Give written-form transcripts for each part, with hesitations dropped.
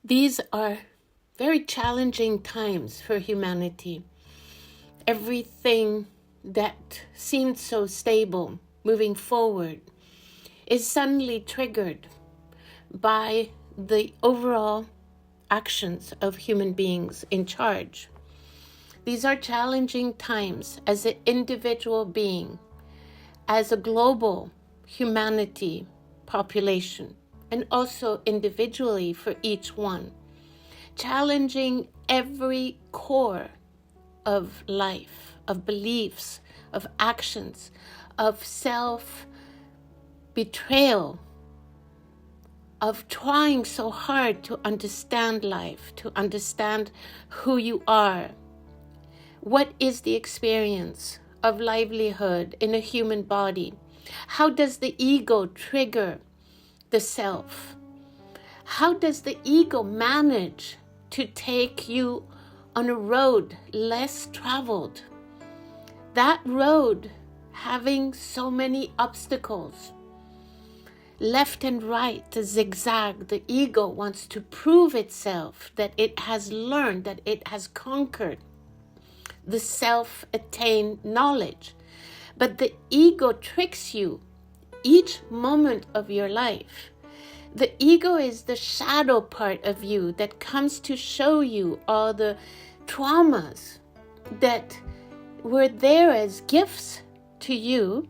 These are very challenging times for humanity. Everything that seemed so stable moving forward is suddenly triggered by the overall actions of human beings in charge. These are challenging times as an individual being, as a global humanity population, and also individually for each one, challenging every core of life, of beliefs, of actions, of self-betrayal, of trying so hard to understand life, to understand who you are. What is the experience of livelihood in a human body? How does the ego trigger the self? How does the ego manage to take you on a road less traveled? That road having so many obstacles, left and right, the zigzag, the ego wants to prove itself that it has learned, that it has conquered the self-attained knowledge. But the ego tricks you each moment of your life. The ego is the shadow part of you that comes to show you all the traumas that were there as gifts to you,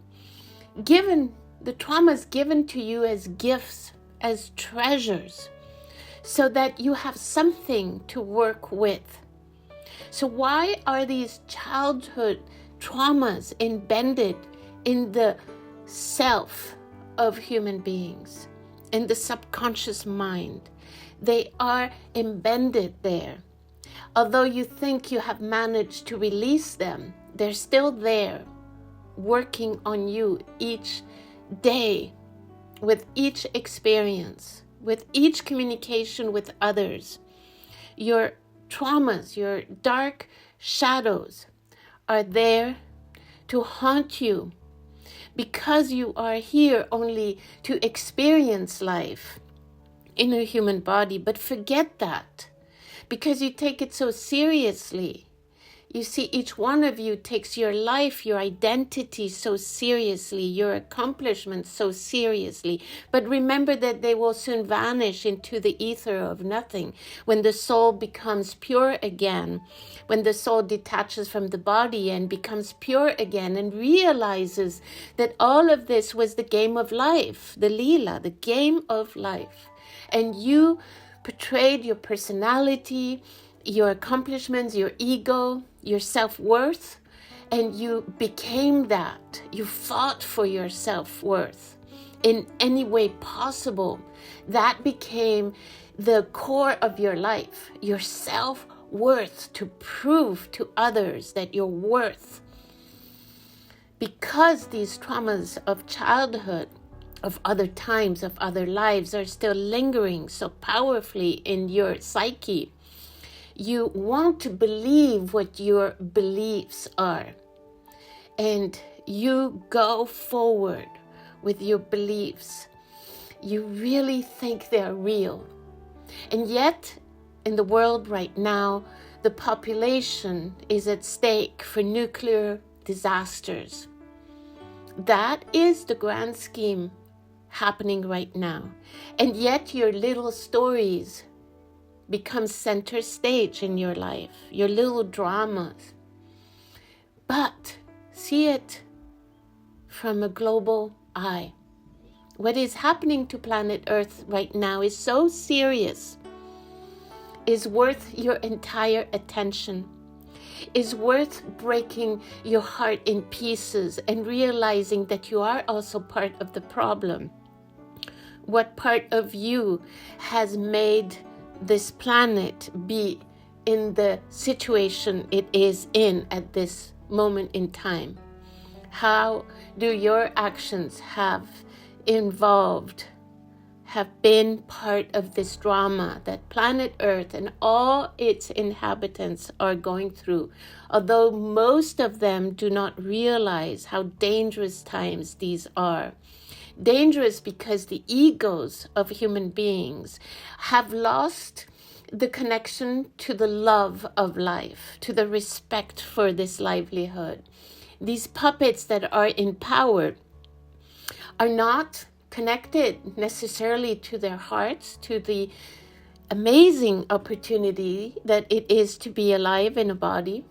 the traumas given to you as gifts, as treasures, so that you have something to work with. So why are these childhood traumas embedded in the self of human beings, in the subconscious mind? They are embedded there. Although you think you have managed to release them, they're still there, working on you each day, with each experience, with each communication with others. Your traumas, your dark shadows are there to haunt you because you are here only to experience life in a human body. But forget that, because you take it so seriously. You see, each one of you takes your life, your identity so seriously, your accomplishments so seriously. But remember that they will soon vanish into the ether of nothing. When the soul becomes pure again, when the soul detaches from the body and becomes pure again and realizes that all of this was the game of life, the Leela, the game of life. And you portrayed your personality, your accomplishments, your ego, your self-worth, and you became that. You fought for your self-worth in any way possible. That became the core of your life, your self-worth, to prove to others that you're worth. Because these traumas of childhood, of other times, of other lives are still lingering so powerfully in your psyche, you want to believe what your beliefs are, and you go forward with your beliefs. You really think they're real. And yet, in the world right now, the population is at stake for nuclear disasters. That is the grand scheme happening right now. And yet your little stories become center stage in your life, your little dramas. But see it from a global eye. What is happening to planet Earth right now is so serious, is worth your entire attention, is worth breaking your heart in pieces and realizing that you are also part of the problem. What part of you has made this planet be in the situation it is in at this moment in time? How do your actions have been part of this drama that planet Earth and all its inhabitants are going through, although most of them do not realize how dangerous times these are? Dangerous because the egos of human beings have lost the connection to the love of life, to the respect for this livelihood. These puppets that are in power are not connected necessarily to their hearts, to the amazing opportunity that it is to be alive in a body,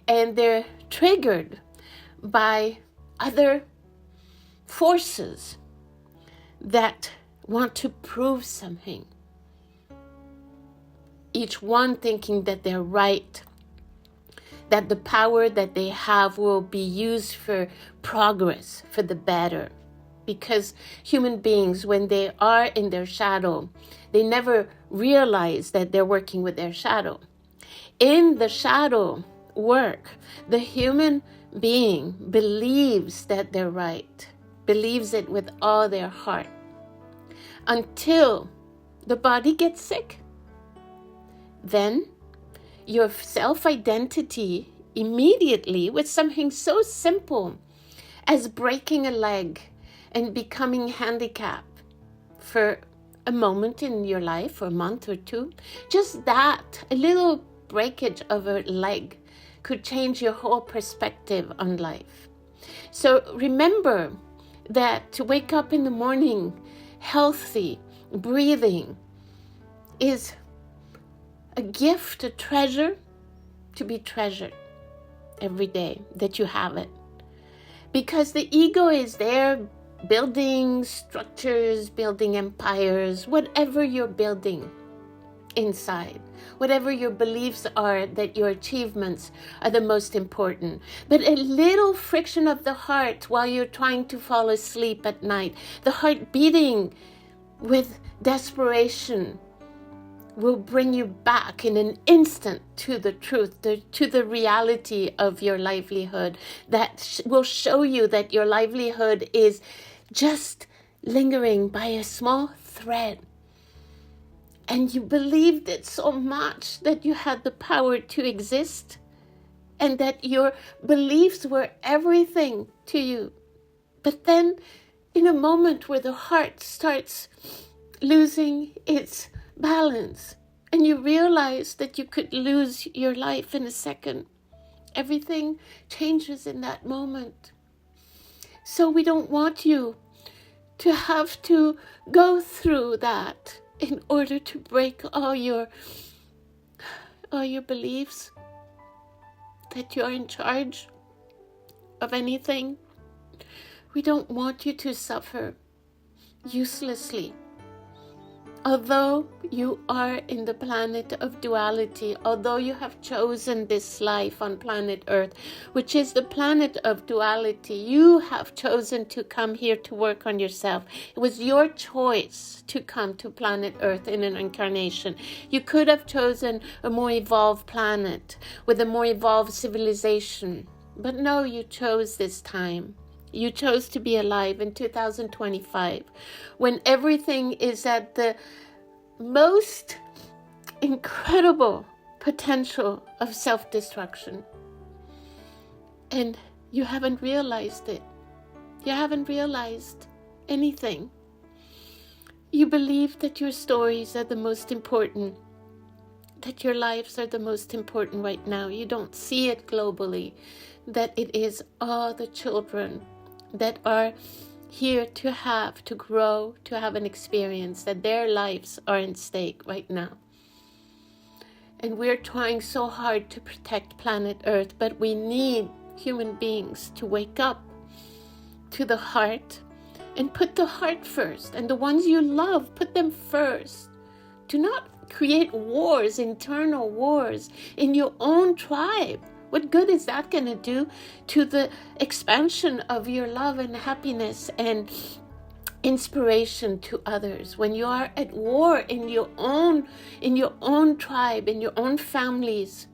and they're triggered by other forces that want to prove something. Each one thinking that they're right, that the power that they have will be used for progress, for the better. Because human beings, when they are in their shadow, they never realize that they're working with their shadow. In the shadow work, the human being believes that they're right, believes it with all their heart, until the body gets sick. Then your self-identity immediately, with something so simple as breaking a leg and becoming handicapped for a moment in your life, or a month or two, just that, a little breakage of a leg could change your whole perspective on life. So remember that to wake up in the morning healthy, breathing, is a gift, a treasure to be treasured every day that you have it. Because the ego is there building structures, building empires, whatever you're building inside, whatever your beliefs are that your achievements are the most important. But a little friction of the heart while you're trying to fall asleep at night, the heart beating with desperation, will bring you back in an instant to the truth, to the reality of your livelihood, that will show you that your livelihood is just lingering by a small thread. And you believed it so much that you had the power to exist, and that your beliefs were everything to you. But then, in a moment where the heart starts losing its balance, and you realize that you could lose your life in a second, everything changes in that moment. So we don't want you to have to go through that in order to break all your beliefs that you're in charge of anything. We don't want you to suffer uselessly. Although you are in the planet of duality, although you have chosen this life on planet Earth, which is the planet of duality, you have chosen to come here to work on yourself. It was your choice to come to planet Earth in an incarnation. You could have chosen a more evolved planet with a more evolved civilization. But no, you chose this time. You chose to be alive in 2025, when everything is at the most incredible potential of self-destruction. And you haven't realized it. You haven't realized anything. You believe that your stories are the most important, that your lives are the most important right now. You don't see it globally, that it is all the children that are here to grow, to have an experience, that their lives are in stake right now. And we're trying so hard to protect planet Earth, but we need human beings to wake up to the heart and put the heart first. And the ones you love, put them first. Do not create wars, internal wars in your own tribe. What good is that going to do to the expansion of your love and happiness and inspiration to others when you are at war in your own tribe, in your own families?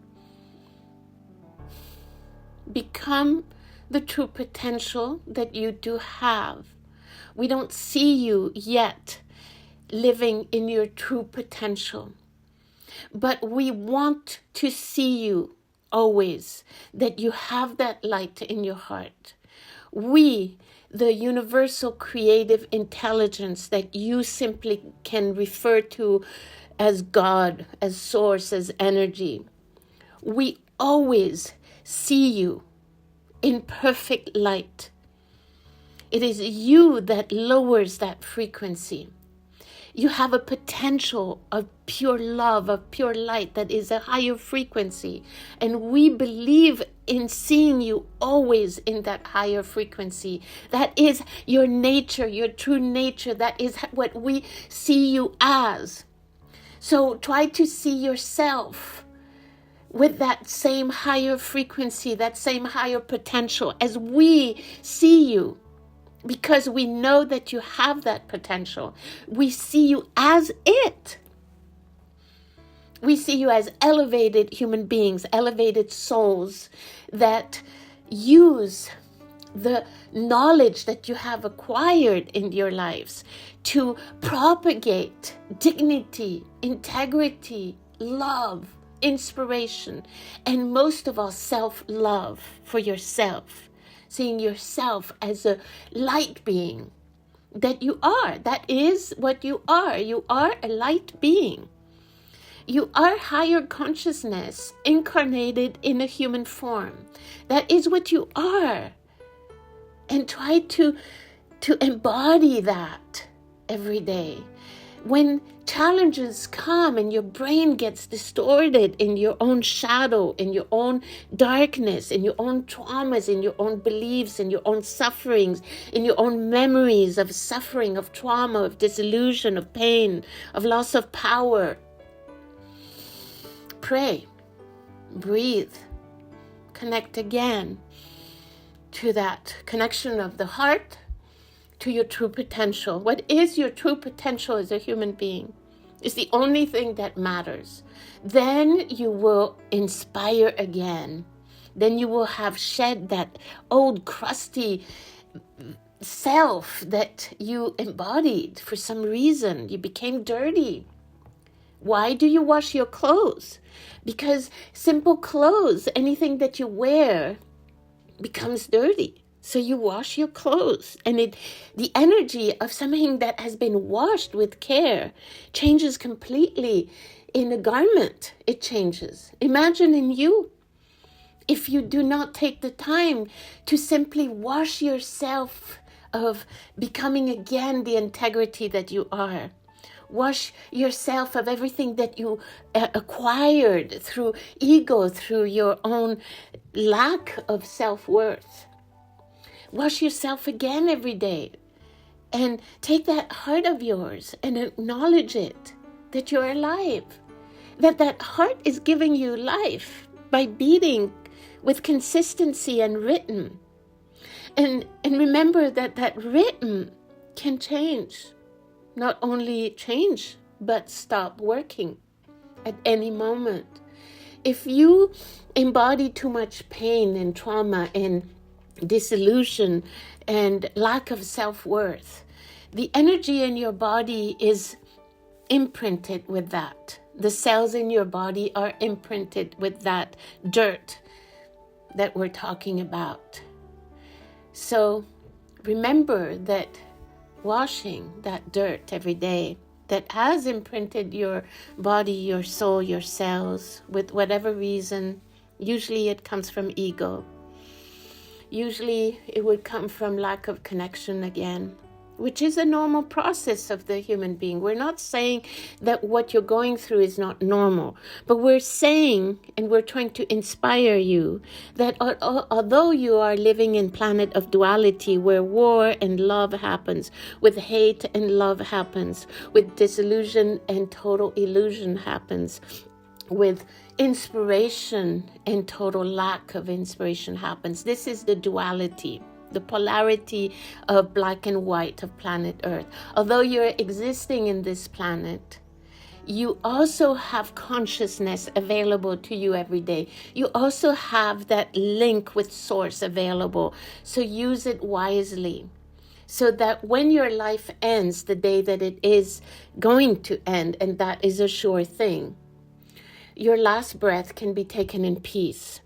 Become the true potential that you do have. We don't see you yet living in your true potential, but we want to see you always, that you have that light in your heart. We, the universal creative intelligence that you simply can refer to as God, as source, as energy. We always see you in perfect light. It is you that lowers that frequency. You have a potential of pure love, of pure light that is a higher frequency. And we believe in seeing you always in that higher frequency. That is your nature, your true nature. That is what we see you as. So try to see yourself with that same higher frequency, that same higher potential as we see you. Because we know that you have that potential. We see you as it. We see you as elevated human beings, elevated souls that use the knowledge that you have acquired in your lives to propagate dignity, integrity, love, inspiration, and most of all, self-love for yourself. Seeing yourself as a light being that you are. That is what you are. You are a light being. You are higher consciousness incarnated in a human form. That is what you are. And try to embody that every day. When challenges come and your brain gets distorted in your own shadow, in your own darkness, in your own traumas, in your own beliefs, in your own sufferings, in your own memories of suffering, of trauma, of disillusion, of pain, of loss of power, pray, breathe, connect again to that connection of the heart, to your true potential. What is your true potential as a human being is the only thing that matters. Then you will inspire again. Then you will have shed that old crusty self that you embodied for some reason. You became dirty. Why do you wash your clothes? Because simple clothes, anything that you wear, becomes dirty. So you wash your clothes, and the energy of something that has been washed with care changes completely in a garment. It changes. Imagine in you, if you do not take the time to simply wash yourself of becoming again the integrity that you are. Wash yourself of everything that you acquired through ego, through your own lack of self-worth. Wash yourself again every day and take that heart of yours and acknowledge it, that you're alive, that heart is giving you life by beating with consistency and rhythm. And remember that rhythm can change, not only change, but stop working at any moment. If you embody too much pain and trauma and disillusion and lack of self-worth, the energy in your body is imprinted with that. The cells in your body are imprinted with that dirt that we're talking about. So remember that washing that dirt every day that has imprinted your body, your soul, your cells, with whatever reason, usually it comes from ego. Usually it would come from lack of connection again, which is a normal process of the human being. We're not saying that what you're going through is not normal, but we're saying, and we're trying to inspire you, that although you are living in planet of duality where war and love happens, with hate and love happens, with disillusion and total illusion happens, with inspiration and total lack of inspiration happens. This is the duality, the polarity of black and white of planet Earth. Although you're existing in this planet, you also have consciousness available to you every day. You also have that link with Source available. So use it wisely, so that when your life ends, the day that it is going to end, and that is a sure thing, your last breath can be taken in peace,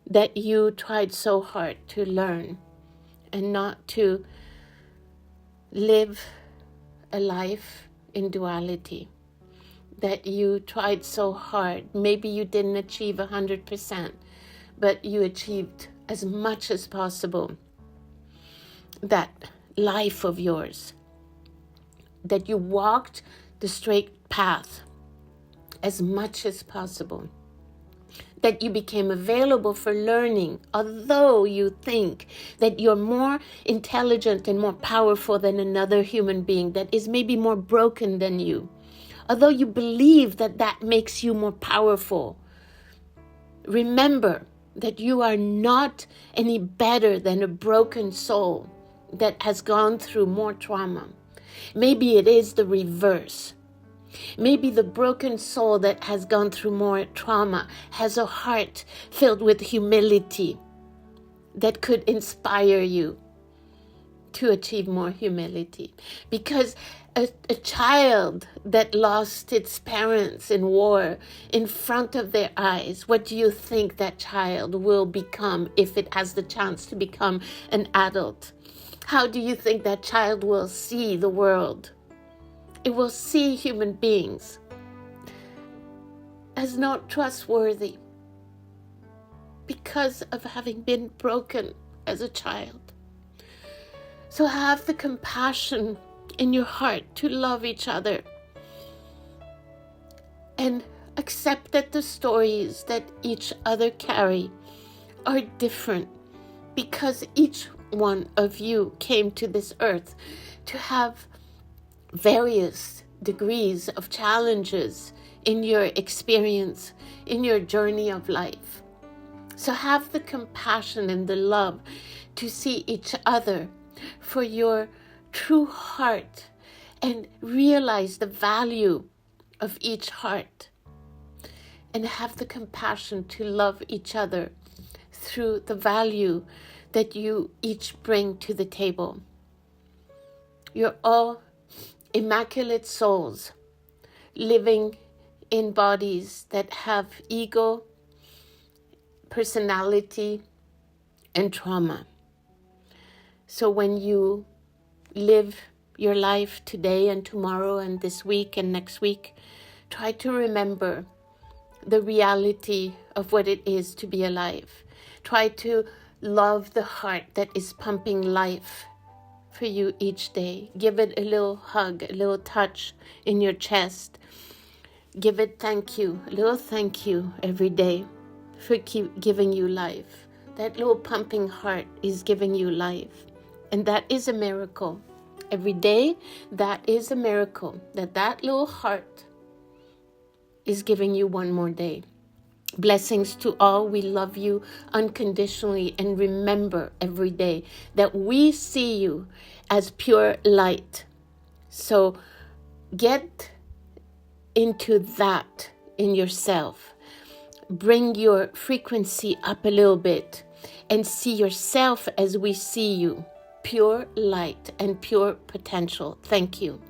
that you tried so hard to learn and not to live a life in duality, that you tried so hard. Maybe you didn't achieve 100%, but you achieved as much as possible. That life of yours, that you walked the straight path as much as possible, that you became available for learning, although you think that you're more intelligent and more powerful than another human being that is maybe more broken than you, although you believe that that makes you more powerful. Remember that you are not any better than a broken soul that has gone through more trauma. Maybe it is the reverse. Maybe the broken soul that has gone through more trauma has a heart filled with humility that could inspire you to achieve more humility. Because a child that lost its parents in war in front of their eyes, what do you think that child will become if it has the chance to become an adult? How do you think that child will see the world? It will see human beings as not trustworthy because of having been broken as a child. So have the compassion in your heart to love each other and accept that the stories that each other carry are different, because each one of you came to this earth to have various degrees of challenges in your experience, in your journey of life. So have the compassion and the love to see each other for your true heart and realize the value of each heart. And have the compassion to love each other through the value that you each bring to the table. You're all immaculate souls living in bodies that have ego, personality, and trauma. So when you live your life today and tomorrow and this week and next week, try to remember the reality of what it is to be alive. Try to love the heart that is pumping life for you each day. Give it a little hug, a little touch in your chest. Give it thank you, a little thank you every day for keep giving you life. That little pumping heart is giving you life. And that is a miracle. Every day, that is a miracle. That little heart is giving you one more day. Blessings to all. We love you unconditionally. And remember every day that we see you as pure light. So get into that in yourself. Bring your frequency up a little bit and see yourself as we see you. Pure light and pure potential. Thank you.